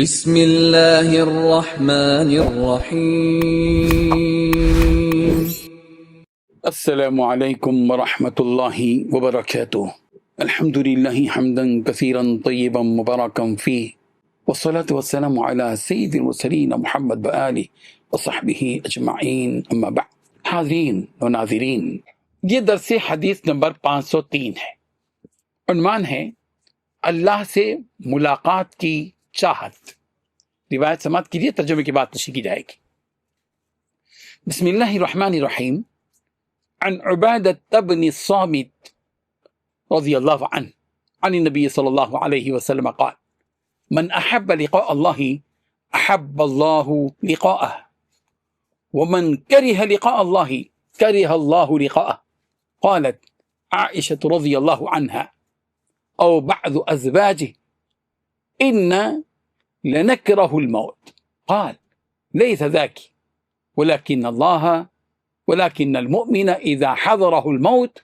بسم اللہ الرحمن الرحیم۔ السلام علیکم ورحمۃ اللہ وبرکاتہ۔ الحمد للہ حمدا کثیرا طیبا مبارکا فیہ، والصلاة والسلام علی سید المرسلین محمد وآلہ وصحبہ اجمعین، اما بعد۔ حاضرین و ناظرین، یہ درس حدیث نمبر 503 ہے۔ عنوان ہے اللہ سے ملاقات کی چاہت۔ روایت سماعت کیجیے، ترجمے کی بات تشریح کی جائے گی۔ بسم اللہ الرحمن الرحیم۔ عن عبادة بن الصامت رضی اللہ عنہ عن النبی صلی اللہ علیہ وسلم قال: من احب لقاء اللہ احب اللہ لقاءه، ومن کرہ لقاء اللہ کرہ اللہ لقاءه۔ قالت عائشة رضی اللہ عنہا او بعض ازواجه: ان لنكره الموت۔ قال: ليس ذاك، ولكن المؤمن إذا حضره الموت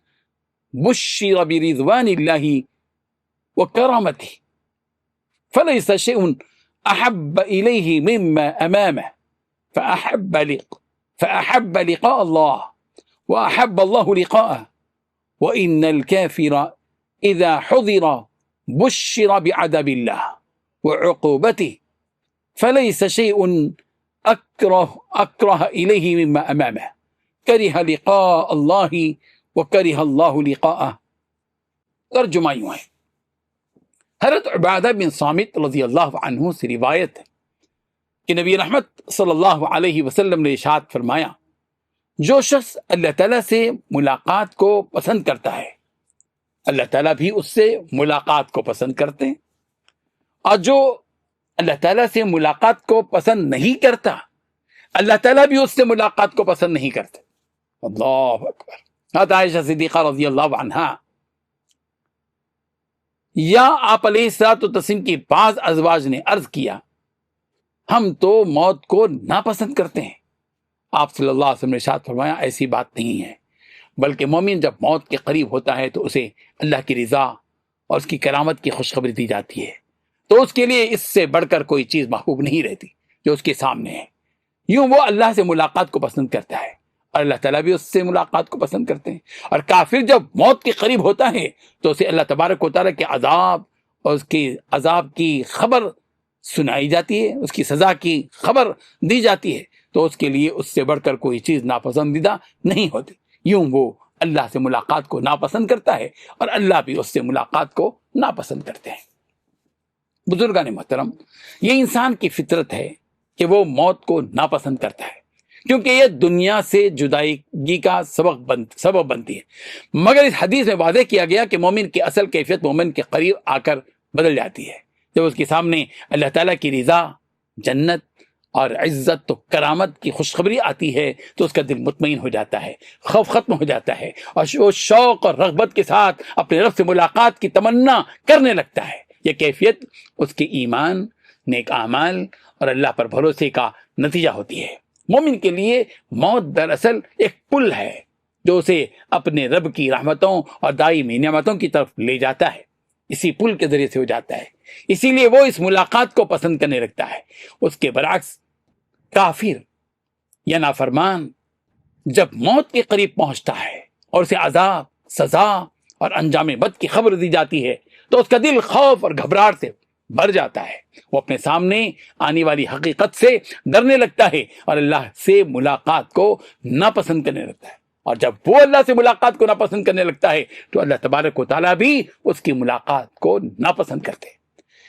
بشر برضوان الله وكرامته، فليس شيء أحب إليه مما أمامه، فأحب لقاء الله وأحب الله لقاءه، وإن الكافر إذا حضر بشر بعذاب الله وعقوبته، فليس شيء أكره إليه مما أمامه، كره لقاء الله وكره الله لقاءه۔ ترجمہ یوں ہے، حضرت عبادہ بن صامت رضی اللہ عنہ سے روایت ہے کہ نبی رحمت صلی اللہ علیہ وسلم نے ارشاد فرمایا: جو شخص اللہ تعالیٰ سے ملاقات کو پسند کرتا ہے، اللہ تعالیٰ بھی اس سے ملاقات کو پسند کرتے ہیں، اور جو اللہ تعالیٰ سے ملاقات کو پسند نہیں کرتا، اللہ تعالیٰ بھی اس سے ملاقات کو پسند نہیں کرتے۔ اللہ اکبر۔ حضرت عائشہ صدیقہ رضی اللہ عنہا یا آپ علیہ الصلوۃ والتسلیم کی بعض ازواج نے عرض کیا: ہم تو موت کو ناپسند کرتے ہیں۔ آپ صلی اللہ علیہ وسلم نے ارشاد فرمایا: ایسی بات نہیں ہے، بلکہ مومن جب موت کے قریب ہوتا ہے تو اسے اللہ کی رضا اور اس کی کرامت کی خوشخبری دی جاتی ہے، تو اس کے لیے اس سے بڑھ کر کوئی چیز محبوب نہیں رہتی جو اس کے سامنے ہے۔ یوں وہ اللہ سے ملاقات کو پسند کرتا ہے اور اللہ تعالیٰ بھی اس سے ملاقات کو پسند کرتے ہیں۔ اور کافر جب موت کے قریب ہوتا ہے تو اسے اللہ تبارک و تعالیٰ کے عذاب اور اس کے عذاب کی خبر سنائی جاتی ہے، اس کی سزا کی خبر دی جاتی ہے، تو اس کے لیے اس سے بڑھ کر کوئی چیز ناپسندیدہ نہیں ہوتی۔ یوں وہ اللہ سے ملاقات کو ناپسند کرتا ہے اور اللہ بھی اس سے ملاقات کو ناپسند کرتے ہیں۔ بزرگان محترم، یہ انسان کی فطرت ہے کہ وہ موت کو ناپسند کرتا ہے، کیونکہ یہ دنیا سے جدائیگی کا سبب بنتی ہے۔ مگر اس حدیث میں واضح کیا گیا کہ مومن کی اصل کیفیت مومن کے قریب آ کر بدل جاتی ہے۔ جب اس کے سامنے اللہ تعالیٰ کی رضا، جنت اور عزت و کرامت کی خوشخبری آتی ہے تو اس کا دل مطمئن ہو جاتا ہے، خوف ختم ہو جاتا ہے، اور وہ شوق اور رغبت کے ساتھ اپنے رب سے ملاقات کی تمنا کرنے لگتا ہے۔ یہ کیفیت اس کے ایمان، نیک اعمال اور اللہ پر بھروسے کا نتیجہ ہوتی ہے۔ مومن کے لیے موت دراصل ایک پل ہے جو اسے اپنے رب کی رحمتوں اور دائمی نعمتوں کی طرف لے جاتا ہے، اسی پل کے ذریعے سے ہو جاتا ہے، اسی لیے وہ اس ملاقات کو پسند کرنے لگتا ہے۔ اس کے برعکس کافر یا نافرمان جب موت کے قریب پہنچتا ہے اور اسے عذاب، سزا اور انجام بد کی خبر دی جاتی ہے تو اس کا دل خوف اور گھبراہٹ سے بھر جاتا ہے، وہ اپنے سامنے آنے والی حقیقت سے ڈرنے لگتا ہے اور اللہ سے ملاقات کو ناپسند کرنے لگتا ہے۔ اور جب وہ اللہ سے ملاقات کو ناپسند کرنے لگتا ہے تو اللہ تبارک و تعالیٰ بھی اس کی ملاقات کو ناپسند کرتے ہیں۔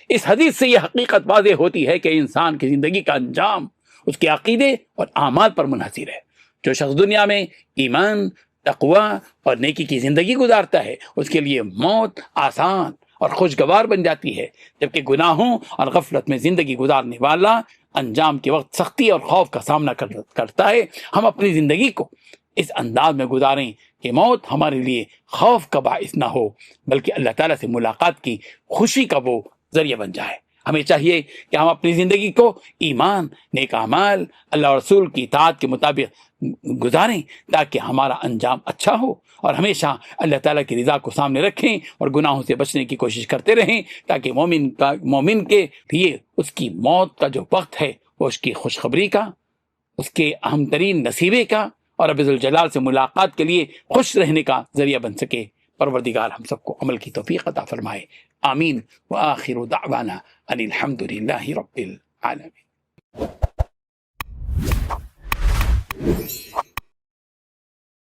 اس حدیث سے یہ حقیقت واضح ہوتی ہے کہ انسان کی زندگی کا انجام اس کے عقیدے اور اعمال پر منحصر ہے۔ جو شخص دنیا میں ایمان، تقوی اور نیکی کی زندگی گزارتا ہے اس کے لیے موت آسان اور خوشگوار بن جاتی ہے، جبکہ گناہوں اور غفلت میں زندگی گزارنے والا انجام کے وقت سختی اور خوف کا سامنا کرتا ہے۔ ہم اپنی زندگی کو اس انداز میں گزاریں کہ موت ہمارے لیے خوف کا باعث نہ ہو بلکہ اللہ تعالیٰ سے ملاقات کی خوشی کا وہ ذریعہ بن جائے۔ ہمیں چاہیے کہ ہم اپنی زندگی کو ایمان، نیک اعمال، اللہ اور رسول کی اطاعت کے مطابق گزاریں تاکہ ہمارا انجام اچھا ہو، اور ہمیشہ اللہ تعالیٰ کی رضا کو سامنے رکھیں اور گناہوں سے بچنے کی کوشش کرتے رہیں، تاکہ مومن کے لیے اس کی موت کا جو وقت ہے وہ اس کی خوشخبری کا، اس کے اہم ترین نصیبے کا اور رب ذوالجلال سے ملاقات کے لیے خوش رہنے کا ذریعہ بن سکے۔ پروردگار ہم سب کو عمل کی توفیق عطا فرمائے، آمین۔ وآخر دعوانا ان الحمد للہ رب العالمین۔